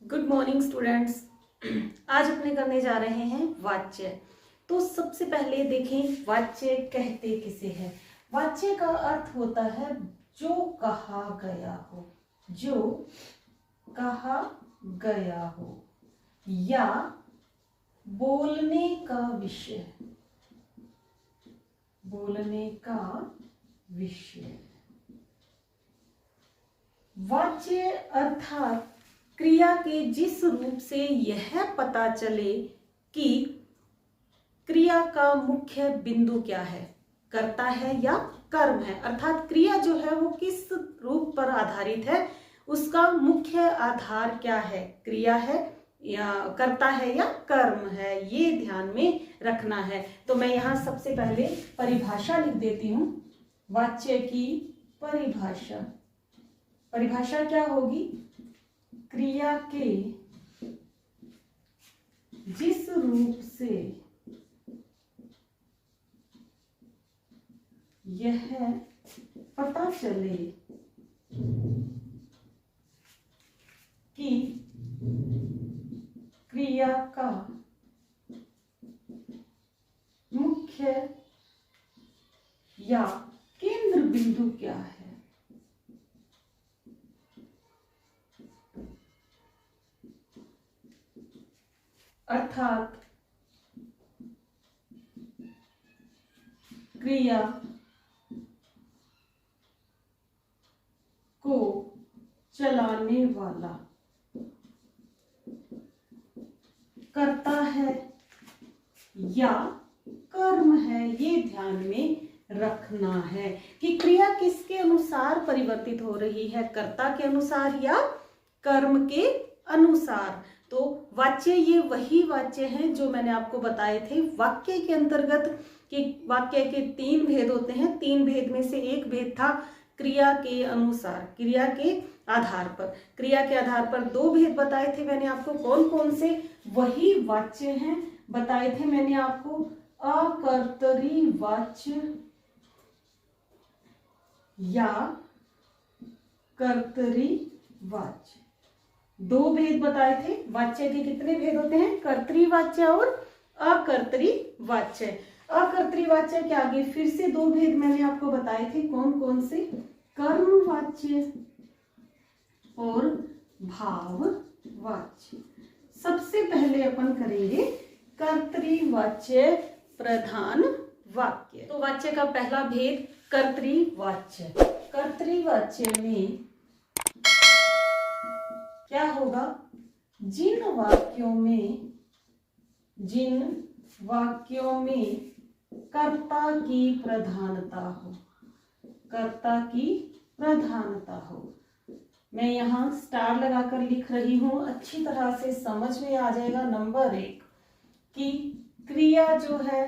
Good morning students. आज अपने करने जा रहे हैं वाच्य। तो सबसे पहले देखें वाच्य कहते किसे हैं। वाच्य का अर्थ होता है जो कहा गया हो, जो कहा गया हो या बोलने का विषय, बोलने का विषय। वाच्य अर्थात क्रिया के जिस रूप से यह पता चले कि क्रिया का मुख्य बिंदु क्या है, कर्ता है या कर्म है। अर्थात क्रिया जो है वो किस रूप पर आधारित है, उसका मुख्य आधार क्या है, क्रिया है या कर्ता है या कर्म है, ये ध्यान में रखना है। तो मैं यहाँ सबसे पहले परिभाषा लिख देती हूँ। वाच्य की परिभाषा, परिभाषा क्या होगी? क्रिया के जिस रूप से यह पता चले कि क्रिया का मुख्य या केंद्र बिंदु क्या है। अर्थात क्रिया को चलाने वाला कर्ता है या कर्म है, ये ध्यान में रखना है कि क्रिया किसके अनुसार परिवर्तित हो रही है, कर्ता के अनुसार या कर्म के अनुसार। तो वाच्य ये वही वाच्य हैं जो मैंने आपको बताए थे वाक्य के अंतर्गत कि वाक्य के 3 भेद होते हैं। 3 भेद में से एक भेद था क्रिया के अनुसार, क्रिया के आधार पर। क्रिया के आधार पर 2 भेद बताए थे मैंने आपको। कौन कौन से? वही वाच्य हैं बताए थे मैंने आपको। अकर्तरी वाच्य या कर्तरी वाच्य। 2 भेद बताए थे। वाच्य के कितने भेद होते हैं? कर्तरी वाच्य और अकर्तरी वाच्य। अकर्तरी वाच्य के आगे फिर से 2 भेद मैंने आपको बताए थे। कौन कौन से? कर्म वाच्य और भाव वाच्य। सबसे पहले अपन करेंगे कर्तरी वाच्य प्रधान वाक्य। तो वाच्य का पहला भेद कर्तरी वाच्य। कर्तरी वाच्य में क्या होगा? जिन वाक्यों में कर्ता की प्रधानता हो, कर्ता की प्रधानता हो। मैं यहाँ स्टार लगाकर लिख रही हूं, अच्छी तरह से समझ में आ जाएगा। नंबर 1 कि क्रिया जो है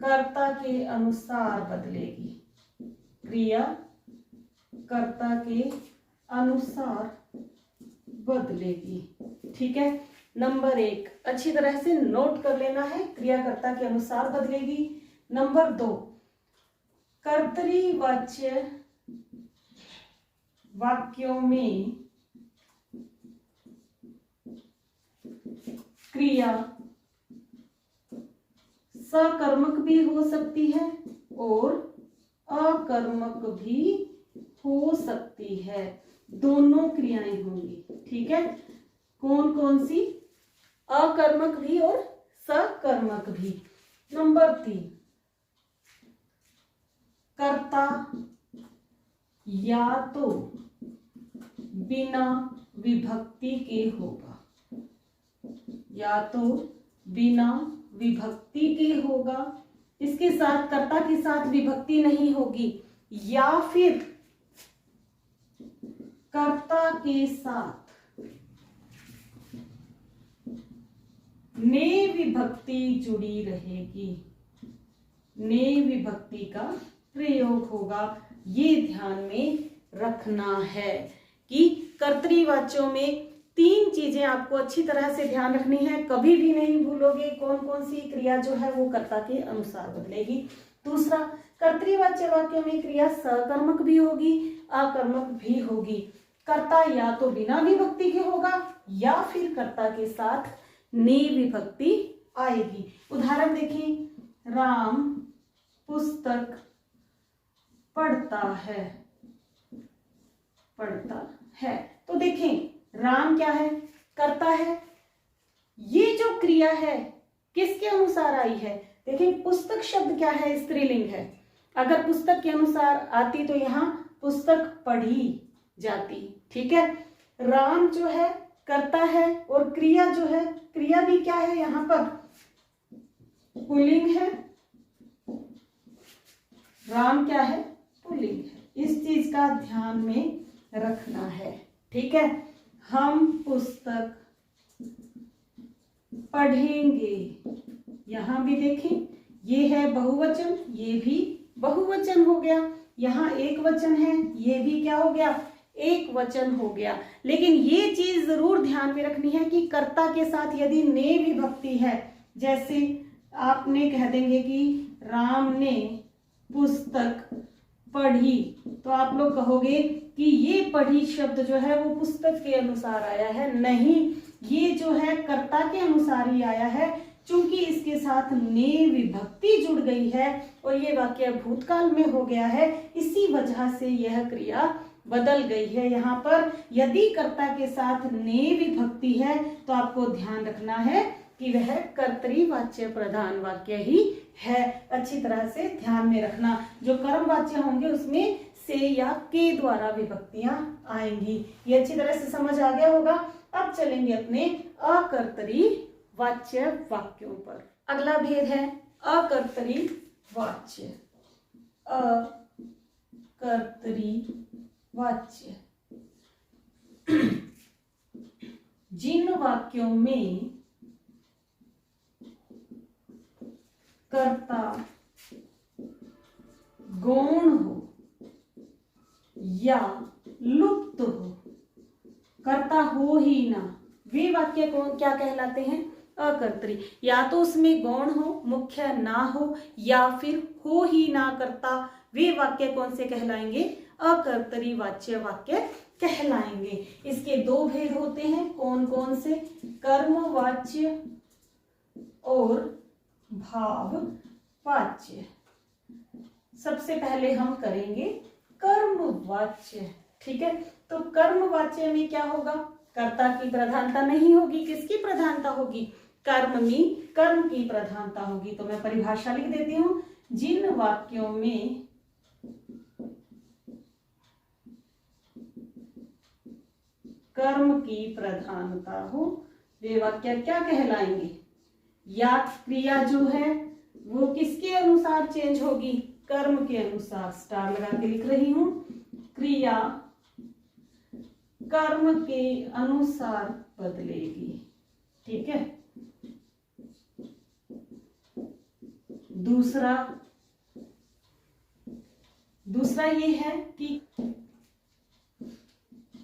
कर्ता के अनुसार बदलेगी, क्रिया कर्ता के अनुसार बदलेगी। ठीक है, नंबर 1 अच्छी तरह से नोट कर लेना है, क्रियाकर्ता के अनुसार बदलेगी। नंबर 2 कर्तरी वाच्य वाक्यों में क्रिया सकर्मक भी हो सकती है और अकर्मक भी हो सकती है। दोनों क्रियाएं होंगी। ठीक है, कौन कौन सी? अकर्मक भी और सकर्मक भी। नंबर 3 कर्ता या तो बिना विभक्ति के होगा, या तो बिना विभक्ति के होगा, इसके साथ कर्ता के साथ विभक्ति नहीं होगी, या फिर कर्ता के साथ ने विभक्ति जुड़ी रहेगी, ने विभक्ति का प्रयोग होगा। ये ध्यान में रखना है कि कर्तरी वाच्यों में 3 चीजें आपको अच्छी तरह से ध्यान रखनी है, कभी भी नहीं भूलोगे। कौन कौन सी? क्रिया जो है वो कर्ता के अनुसार बदलेगी। दूसरा, कर्तृवाच्य वाक्य में क्रिया सकर्मक भी होगी, अकर्मक भी होगी। कर्ता या तो बिना विभक्ति के होगा या फिर कर्ता के साथ ने विभक्ति आएगी। उदाहरण देखिए, राम पुस्तक पढ़ता है, पढ़ता है। तो देखें राम क्या है, कर्ता है। ये जो क्रिया है किसके अनुसार आई है, देखें पुस्तक शब्द क्या है, स्त्रीलिंग है। अगर पुस्तक के अनुसार आती तो यहाँ पुस्तक पढ़ी जाती, ठीक है। राम जो है कर्ता है और क्रिया जो है, क्रिया भी क्या है यहाँ पर पुल्लिंग है, राम क्या है पुल्लिंग है। इस चीज का ध्यान में रखना है, ठीक है। हम पुस्तक पढ़ेंगे, यहां भी देखें ये है बहुवचन, ये भी बहुवचन हो गया। यहाँ एक वचन है, ये भी क्या हो गया, एक वचन हो गया। लेकिन ये चीज जरूर ध्यान में रखनी है कि कर्ता के साथ यदि ने विभक्ति है, जैसे आपने कह देंगे कि राम ने पुस्तक पढ़ी, तो आप लोग कहोगे कि ये पढ़ी शब्द जो है वो पुस्तक के अनुसार आया है। नहीं, ये जो है कर्ता के अनुसार ही आया है, चूंकि इसके साथ ने विभक्ति जुड़ गई है और ये वाक्य भूतकाल में हो गया है, इसी वजह से यह क्रिया बदल गई है। यहाँ पर यदि कर्ता के साथ ने विभक्ति है तो आपको ध्यान रखना है कि वह कर्तृवाच्य प्रधान वाक्य ही है। अच्छी तरह से ध्यान में रखना, जो कर्म वाच्य होंगे उसमें से या के द्वारा विभक्तियां आएंगी। ये अच्छी तरह से समझ आ गया होगा। अब चलेंगे अपने अकर्तरी वाच्य वाक्यों पर। अगला भेद है अकर्तरी वाच्य। अकर्तरी वाच्य जिन वाक्यों में कर्ता गौण हो या लुप्त हो, कर्ता हो ही ना, वे वाक्य कौन क्या कहलाते हैं, अकर्तरी। या तो उसमें गौण हो, मुख्य ना हो, या फिर हो ही ना कर्ता, वे वाक्य कौन से कहलाएंगे, अकर्तरी वाच्य वाक्य कहलाएंगे। इसके दो भेद होते हैं, कौन कौन से, कर्मवाच्य और भाववाच्य। सबसे पहले हम करेंगे कर्मवाच्य, ठीक है। तो कर्मवाच्य में क्या होगा, कर्ता की प्रधानता नहीं होगी, किसकी प्रधानता होगी, कर्म में कर्म की प्रधानता होगी। तो मैं परिभाषा लिख देती हूं, जिन वाक्यों में कर्म की प्रधानता हो वे वाक्य क्या कहलाएंगे, या क्रिया जो है वो किसके अनुसार चेंज होगी, कर्म के अनुसार। स्टार लगा के लिख रही हूं, क्रिया कर्म के अनुसार बदलेगी, ठीक है। दूसरा ये है कि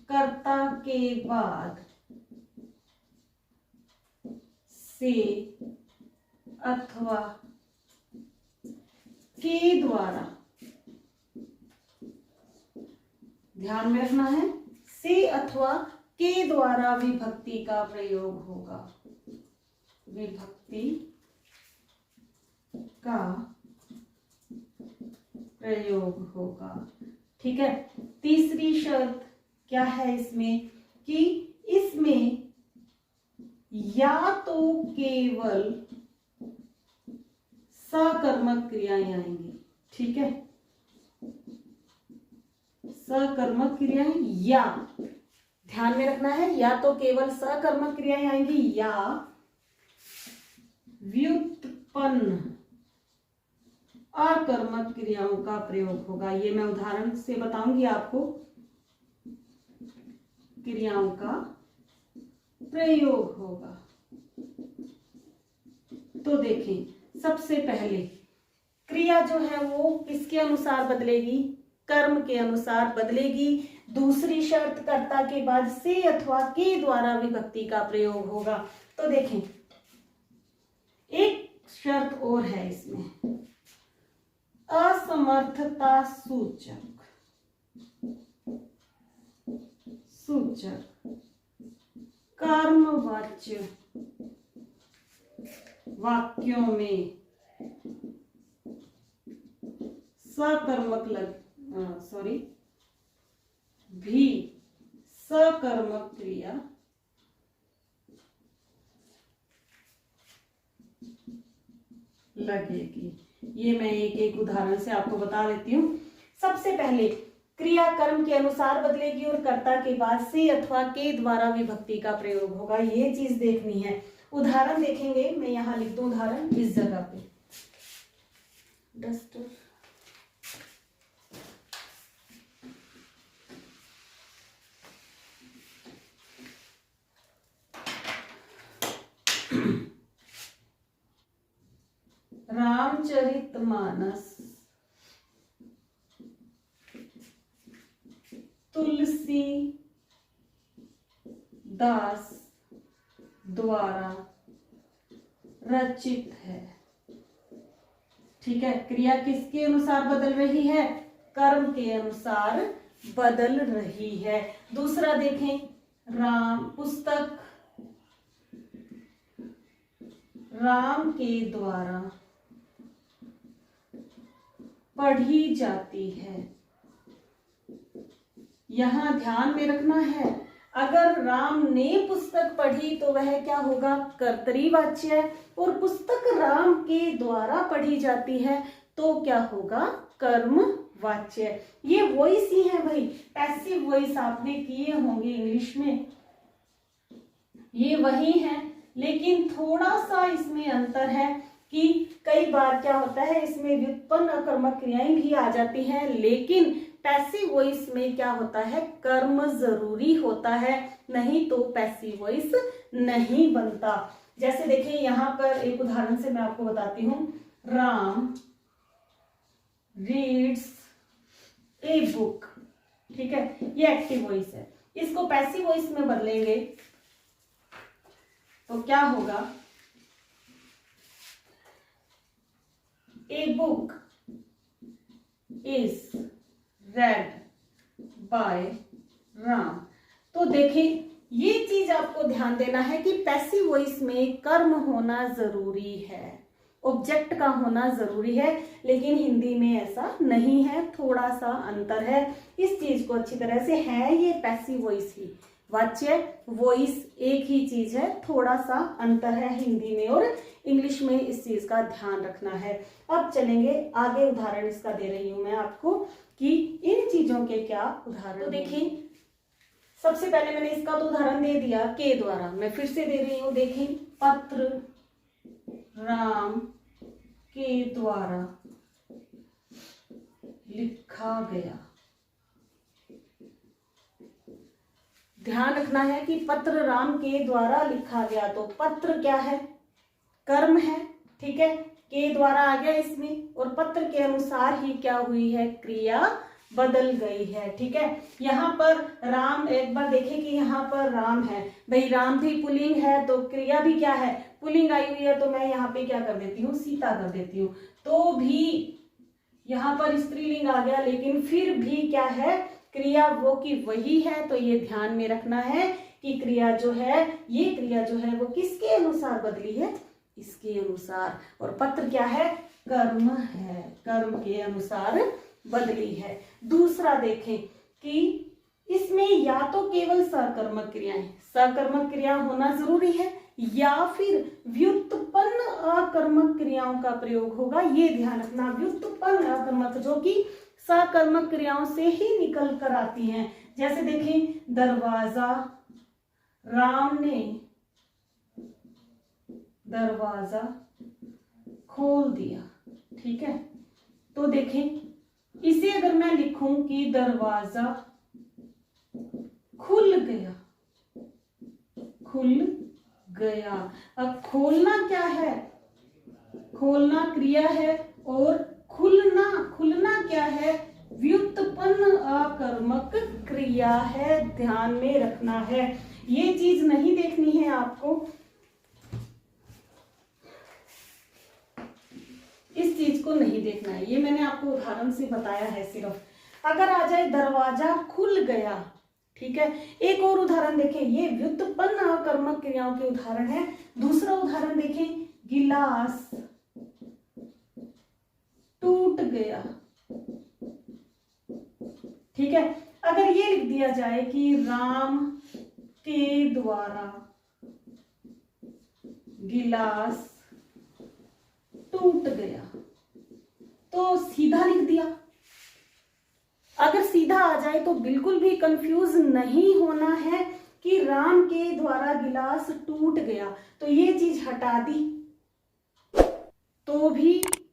कर्ता के बाद से अथवा के द्वारा, ध्यान में रखना है, से अथवा के द्वारा विभक्ति का प्रयोग होगा, विभक्ति का प्रयोग होगा, ठीक है। तीसरी शर्त क्या है इसमें, कि इसमें या तो केवल सकर्मक क्रियाएं आएंगी, ठीक है। सकर्मक क्रियाएं, या ध्यान में रखना है, या तो केवल सकर्मक क्रियाएं आएंगी या व्युत्पन्न अकर्मक क्रियाओं का प्रयोग होगा। ये मैं उदाहरण से बताऊंगी आपको, क्रियाओं का प्रयोग होगा। तो देखें, सबसे पहले क्रिया जो है वो किसके अनुसार बदलेगी, कर्म के अनुसार बदलेगी। दूसरी शर्त, कर्ता के बाद से अथवा के द्वारा विभक्ति का प्रयोग होगा। तो देखें, एक शर्त और है इसमें, असमर्थता सूचक सूचक कर्मवाच्य वाक्यों में भी सकर्मक क्रिया लगेगी। ये मैं एक एक उदाहरण से आपको बता देती हूँ। सबसे पहले क्रिया कर्म के अनुसार बदलेगी और कर्ता के बाद से अथवा के द्वारा विभक्ति का प्रयोग होगा, ये चीज देखनी है। उदाहरण देखेंगे, मैं यहाँ लिख दूं उदाहरण इस जगह पे, डस्टर रामचरितमानस तुलसी दास द्वारा रचित है। ठीक है, क्रिया किसके अनुसार बदल रही है? कर्म के अनुसार बदल रही है। दूसरा देखें, पुस्तक राम के द्वारा पढ़ी जाती है। यहां ध्यान में रखना है, अगर राम ने पुस्तक पढ़ी तो वह क्या होगा? कर्तरीवाच्य है, और पुस्तक राम के द्वारा पढ़ी जाती है तो क्या होगा? कर्मवाच्य। ये वॉइस ही है भाई, पैसिव वॉइस आपने किए होंगे इंग्लिश में, ये वही है, लेकिन थोड़ा सा इसमें अंतर है कि कई बार क्या होता है, इसमें व्युत्पन्न अकर्मक क्रियाएं भी आ जाती हैं, लेकिन पैसिव वॉइस में क्या होता है? कर्म जरूरी होता है, नहीं तो पैसिव वॉइस नहीं बनता। जैसे देखिए यहाँ पर एक उदाहरण से मैं आपको बताती हूँ, राम रीड्स ए बुक। ठीक है, ये एक्टिव वॉइस है, इसको पैसिव वॉइस में बदलेंगे तो क्या होगा? A book is read by Ram. तो देखें, ये चीज आपको ध्यान देना है कि पैसिव वॉइस में कर्म होना जरूरी है, ऑब्जेक्ट का होना जरूरी है, लेकिन हिंदी में ऐसा नहीं है, थोड़ा सा अंतर है। इस चीज को अच्छी तरह से, है ये पैसिव वॉइस ही, वाच्य वॉइस एक ही चीज है, थोड़ा सा अंतर है हिंदी में और इंग्लिश में, इस चीज का ध्यान रखना है। अब चलेंगे आगे, उदाहरण इसका दे रही हूं मैं आपको कि इन चीजों के क्या उदाहरण। तो देखिए, सबसे पहले मैंने इसका तो उदाहरण दे दिया के द्वारा, मैं फिर से दे रही हूं। देखें, पत्र राम के द्वारा लिखा गया। ध्यान रखना है कि पत्र राम के द्वारा लिखा गया, तो पत्र क्या है? कर्म है। ठीक है, के द्वारा आ गया इसमें, और पत्र के अनुसार ही क्या हुई है? क्रिया बदल गई है। ठीक है, यहाँ पर राम, एक बार देखें कि यहाँ पर राम है, भाई राम भी पुल्लिंग है तो क्रिया भी क्या है? पुल्लिंग आई हुई है, तो मैं यहाँ पे क्या कर देती हूँ? सीता कर देती हूँ। तो भी यहाँ पर स्त्रीलिंग आ गया, लेकिन फिर भी क्या है? क्रिया वो की वही है। तो ये ध्यान में रखना है कि क्रिया जो है, ये क्रिया जो है वो किसके अनुसार बदली है? इसके अनुसार। और पत्र क्या है? कर्म है, कर्म के अनुसार बदली है। दूसरा देखें कि इसमें या तो केवल सकर्मक क्रियाएं, सकर्मक क्रिया होना जरूरी है, या फिर व्युत्पन्न अकर्मक क्रियाओं का प्रयोग होगा। ये ध्यान रखना, व्युत्पन्न अकर्मक जो कि सकर्मक क्रियाओं से ही निकल कर आती हैं। जैसे देखें, दरवाजा, राम ने दरवाजा खोल दिया। ठीक है, तो देखें, इसे अगर मैं लिखूं कि दरवाजा खुल गया, खुल गया। अब खोलना क्या है? खोलना क्रिया है, और खुलना, खुलना क्या है? व्युत्पन्न अकर्मक क्रिया है, ध्यान में रखना है। ये चीज नहीं देखनी है आपको, इस चीज को नहीं देखना है, ये मैंने आपको उदाहरण से बताया है सिर्फ। अगर आ जाए दरवाजा खुल गया, ठीक है। एक और उदाहरण देखें, ये व्युत्पन्न अकर्मक क्रियाओं के उदाहरण है। दूसरा उदाहरण देखें, गिलास टूट गया। ठीक है, अगर ये लिख दिया जाए कि राम के द्वारा गिलास टूट गया, तो सीधा लिख दिया। अगर सीधा आ जाए तो बिल्कुल भी कंफ्यूज नहीं होना है कि राम के द्वारा गिलास टूट गया, तो ये चीज हटा दी तो भी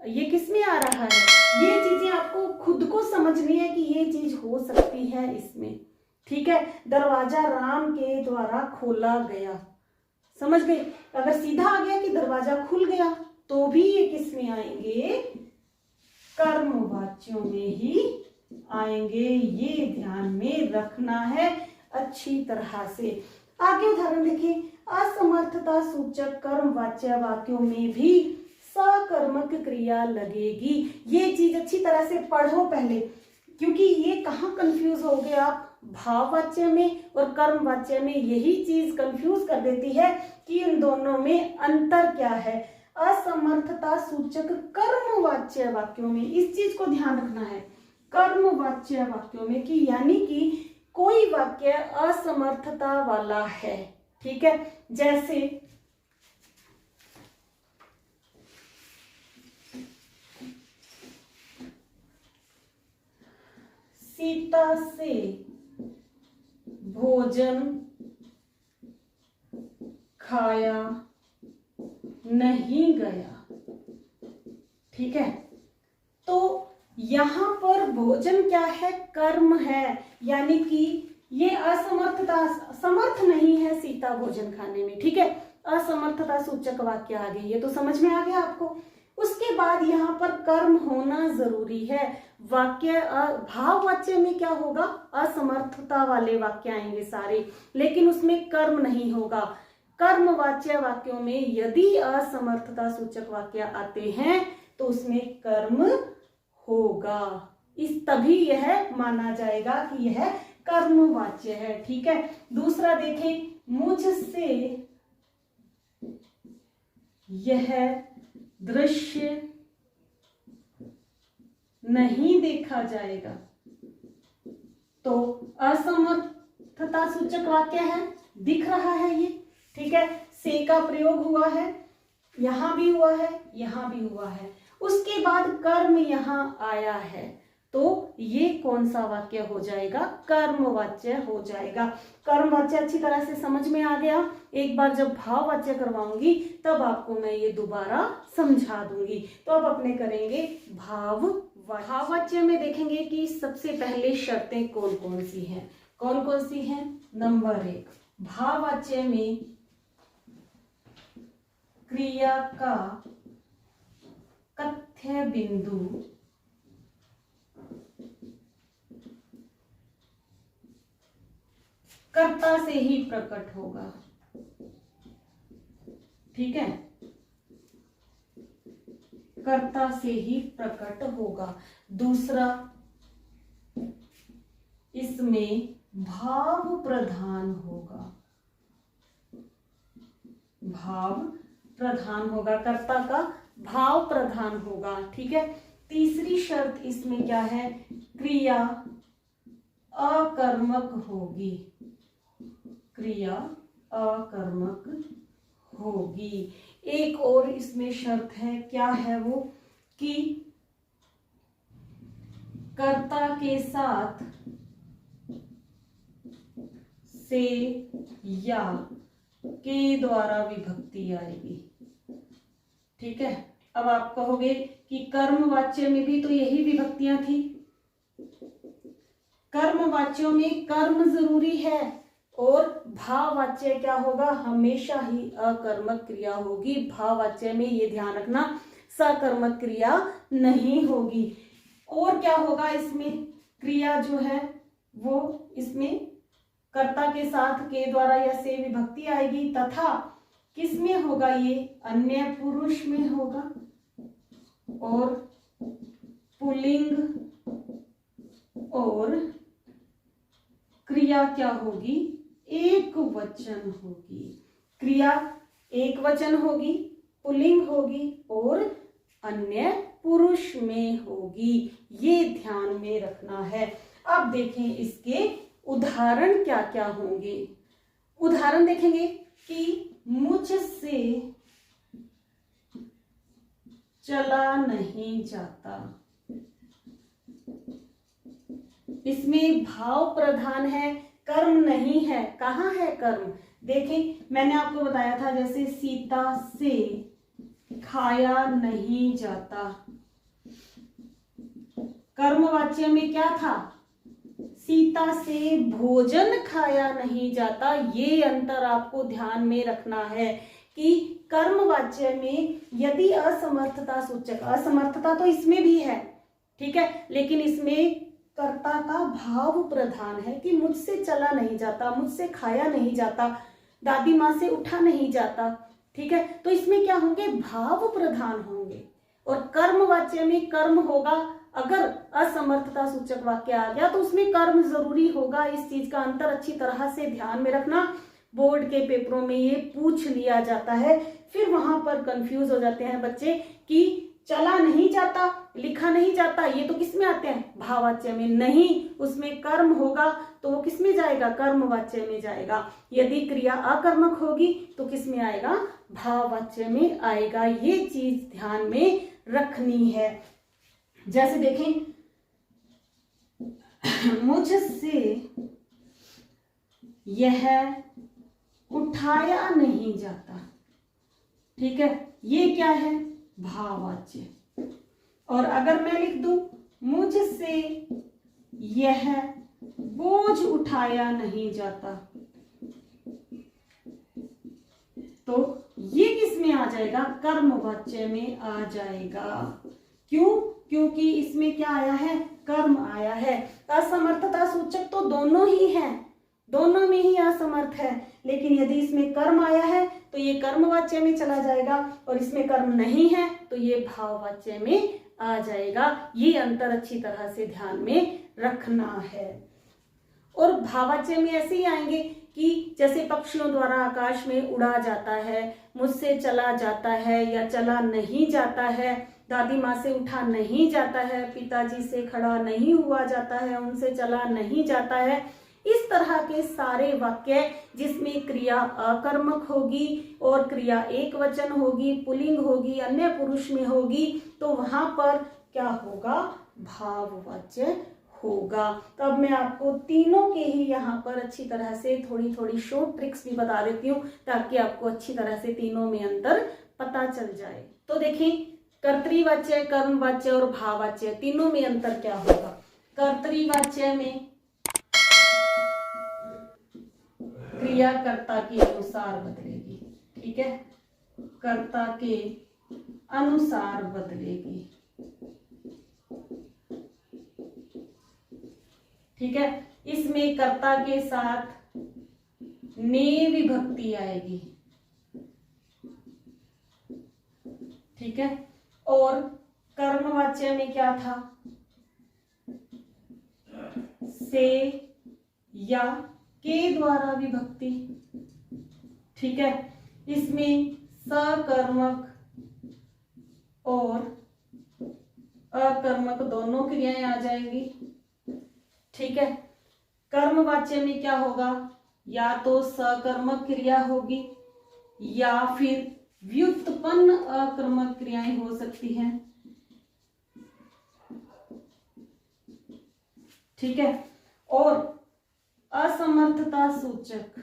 ये किस में आ रहा है। ये चीजें आपको खुद को समझनी है कि ये चीज हो सकती है इसमें। ठीक है, दरवाजा राम के द्वारा खोला गया, समझ गए। अगर सीधा आ गया कि दरवाजा खुल गया तो भी ये किस में आएंगे, कर्मवाच्यों में ही आएंगे। ये ध्यान में रखना है अच्छी तरह से। आगे उदाहरण देखिए, असमर्थता सूचक कर्मवाच्य वाक्यों में भी सकर्मक क्रिया लगेगी। ये चीज अच्छी तरह से पढ़ो पहले, क्योंकि ये कहाँ कंफ्यूज हो गए आप, भाववाच्य में और कर्मवाच्य में। यही चीज कंफ्यूज कर देती है कि इन दोनों में अंतर क्या है। असमर्थता सूचक कर्मवाच्य वाक्यों में इस चीज को ध्यान रखना है, कर्मवाच्य वाक्यों में, कि यानी कि कोई वाक्य असमर्थता वाला है। ठीक है, जैसे सीता से भोजन खाया नहीं गया। ठीक है, तो यहां पर भोजन क्या है, कर्म है, यानी कि ये असमर्थता, समर्थ नहीं है सीता भोजन खाने में। ठीक है, असमर्थता सूचक वाक्य आ गए, ये तो समझ में आ गया आपको। उसके बाद यहाँ पर कर्म होना जरूरी है। वाक्य भाववाच्य में क्या होगा, असमर्थता वाले वाक्य आएंगे सारे, लेकिन उसमें कर्म नहीं होगा। कर्मवाच्य वाक्यों में यदि असमर्थता सूचक वाक्य आते हैं तो उसमें कर्म होगा, इस तभी यह माना जाएगा कि यह कर्मवाच्य है। ठीक है, दूसरा देखें, मुझसे यह दृश्य नहीं देखा जाएगा, तो असमर्थता सूचक वाक्य है, दिख रहा है ये। ठीक है, से का प्रयोग हुआ है, यहां भी हुआ है, यहां भी हुआ है। उसके बाद कर्म यहां आया है, तो ये कौन सा वाक्य हो जाएगा, कर्मवाच्य हो जाएगा। कर्मवाच्य अच्छी तरह से समझ में आ गया। एक बार जब भाववाच्य करवाऊंगी तब आपको मैं ये दोबारा समझा दूंगी। तो अब अपने करेंगे भाववाच्य में देखेंगे कि सबसे पहले शर्तें कौन कौन सी हैं। कौन कौन सी हैं, नंबर 1, भाववाच्य में क्रिया का कथ्य बिंदु कर्ता से ही प्रकट होगा। ठीक है, कर्ता से ही प्रकट होगा। दूसरा, इसमें भाव प्रधान होगा, भाव प्रधान होगा, कर्ता का भाव प्रधान होगा। ठीक है, तीसरी शर्त इसमें क्या है, क्रिया अकर्मक होगी, क्रिया अकर्मक होगी। एक और इसमें शर्त है, क्या है वो, कि कर्ता के साथ से या के द्वारा विभक्ति आएगी। ठीक है, अब आप कहोगे कि कर्मवाच्य में भी तो यही विभक्तियां थी। कर्मवाच्यों में कर्म जरूरी है और भाववाच्य क्या होगा, हमेशा ही अकर्मक क्रिया होगी। भाववाच्य में ये ध्यान रखना, सकर्मक क्रिया नहीं होगी। और क्या होगा, इसमें क्रिया जो है वो इसमें कर्ता के साथ के द्वारा या से विभक्ति आएगी, तथा किसमें होगा, ये अन्य पुरुष में होगा और पुल्लिंग और क्रिया क्या होगी, एक वचन होगी। क्रिया एक वचन होगी, पुल्लिंग होगी और अन्य पुरुष में होगी, ये ध्यान में रखना है। अब देखें इसके उदाहरण क्या क्या होंगे। उदाहरण देखेंगे कि मुझसे चला नहीं जाता, इसमें भाव प्रधान है, कर्म नहीं है। कहाँ है कर्म, देखें मैंने आपको बताया था, जैसे सीता से खाया नहीं जाता, कर्मवाच्य में क्या था, सीता से भोजन खाया नहीं जाता। ये अंतर आपको ध्यान में रखना है कि कर्मवाच्य में यदि असमर्थता सूचक, असमर्थता तो इसमें भी है, ठीक है, लेकिन इसमें कर्ता का भाव प्रधान है कि मुझसे चला नहीं जाता, मुझसे खाया नहीं जाता, दादी माँ से उठा नहीं जाता, ठीक है, तो इसमें क्या होंगे, भाव प्रधान होंगे। और कर्मवाच्य में कर्म होगा, अगर असमर्थता सूचक वाक्य आ गया तो उसमें कर्म जरूरी होगा। इस चीज का अंतर अच्छी तरह से ध्यान में रखना, बोर्ड के पेपरों में ये पूछ लिया जाता है, फिर वहां पर कंफ्यूज हो जाते हैं बच्चे कि चला नहीं जाता, लिखा नहीं जाता, ये तो किस में आते हैं, भाववाच्य में। नहीं, उसमें कर्म होगा तो वो किस में जाएगा, कर्मवाच्य में जाएगा। यदि क्रिया अकर्मक होगी तो किस में आएगा, भाववाच्य में आएगा। ये चीज ध्यान में रखनी है। जैसे देखें, मुझसे यह उठाया नहीं जाता, ठीक है, ये क्या है, भाववाच्य। और अगर मैं लिख दूं, मुझसे यह बोझ उठाया नहीं जाता, तो ये किस में आ जाएगा, कर्मवाच्य में आ जाएगा। क्यों, क्योंकि इसमें क्या आया है, कर्म आया है। असमर्थता सूचक तो दोनों ही हैं, दोनों में ही असमर्थ है, लेकिन यदि इसमें कर्म आया है तो ये कर्मवाच्य में चला जाएगा, और इसमें कर्म नहीं है तो ये भाववाच्य में आ जाएगा। ये अंतर अच्छी तरह से ध्यान में रखना है। और भाववाच्य में ऐसे ही आएंगे कि जैसे पक्षियों द्वारा आकाश में उड़ा जाता है, मुझसे चला जाता है या चला नहीं जाता है, दादी माँ से उठा नहीं जाता है, पिताजी से खड़ा नहीं हुआ जाता है, उनसे चला नहीं जाता है। इस तरह के सारे वाक्य जिसमें क्रिया अकर्मक होगी और क्रिया एक वचन होगी, पुल्लिंग होगी, अन्य पुरुष में होगी, तो वहां पर क्या होगा, भाववाच्य होगा। तो अब मैं आपको तीनों के ही यहाँ पर अच्छी तरह से थोड़ी थोड़ी शॉर्ट ट्रिक्स भी बता देती हूँ, ताकि आपको अच्छी तरह से तीनों में अंतर पता चल जाए। तो देखें, कर्तृवाच्य, कर्मवाच्य और भाववाच्य, तीनों में अंतर क्या होगा। कर्तृवाच्य में क्रिया कर्ता के अनुसार बदलेगी, ठीक है, कर्ता के अनुसार बदलेगी, ठीक है। इसमें कर्ता के साथ ने विभक्ति आएगी, ठीक है। और कर्मवाच्य में क्या था, से या के द्वारा विभक्ति, ठीक है। इसमें सकर्मक और अकर्मक दोनों क्रियाएं आ जाएंगी, ठीक है। कर्मवाच्य में क्या होगा, या तो सकर्मक क्रिया होगी या फिर व्युत्पन्न अकर्मक क्रियाएं हो सकती हैं, ठीक है। और असमर्थता सूचक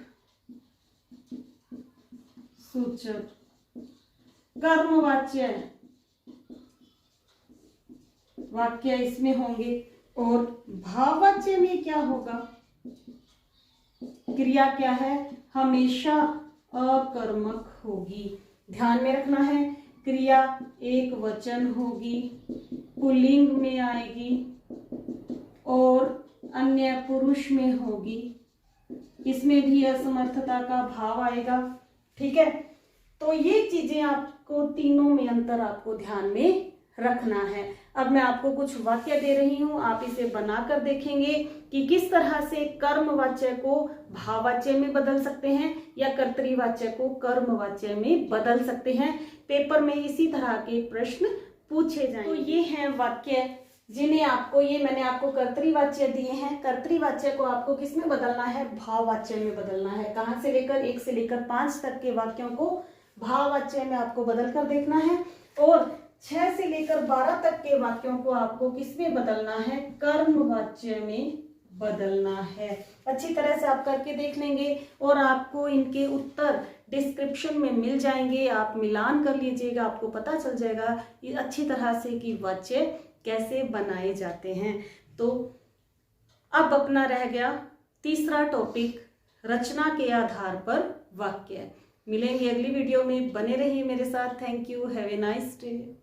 कर्मवाच्य वाक्य इसमें होंगे। और भाववाच्य में क्या होगा, क्रिया क्या है, हमेशा अकर्मक होगी। ध्यान में रखना है, क्रिया एक वचन होगी, पुल्लिंग में आएगी और अन्य पुरुष में होगी, इसमें भी असमर्थता का भाव आएगा, ठीक है। तो ये चीजें आपको तीनों में अंतर आपको ध्यान में रखना है। अब मैं आपको कुछ वाक्य दे रही हूं, आप इसे बनाकर देखेंगे कि किस तरह से कर्मवाच्य को भाववाच्य में बदल सकते हैं या कर्तृवाच्य को कर्मवाच्य में बदल सकते हैं। पेपर में इसी तरह के प्रश्न पूछे जाएंगे। तो ये हैं वाक्य जिन्हें आपको, ये मैंने आपको कर्तृवाच्य दिए हैं। कर्तृवाच्य को आपको किस में बदलना है? भाववाच्य में बदलना है। कहां से लेकर 1 से लेकर 5 तक के वाक्यों को भाववाच्य में आपको बदल कर देखना है और 6 से लेकर 12 तक के वाक्यों को आपको किस में बदलना है? कर्मवाच्य में बदलना है। अच्छी तरह से आप करके देख लेंगे और आपको इनके उत्तर डिस्क्रिप्शन में मिल जाएंगे। आप मिलान कर लीजिएगा, आपको पता चल जाएगा ये अच्छी तरह से कि वाच्य कैसे बनाए जाते हैं। तो अब अपना रह गया तीसरा टॉपिक, रचना के आधार पर वाक्य। मिलेंगे अगली वीडियो में, बने रहिए मेरे साथ। Thank you, have a nice day.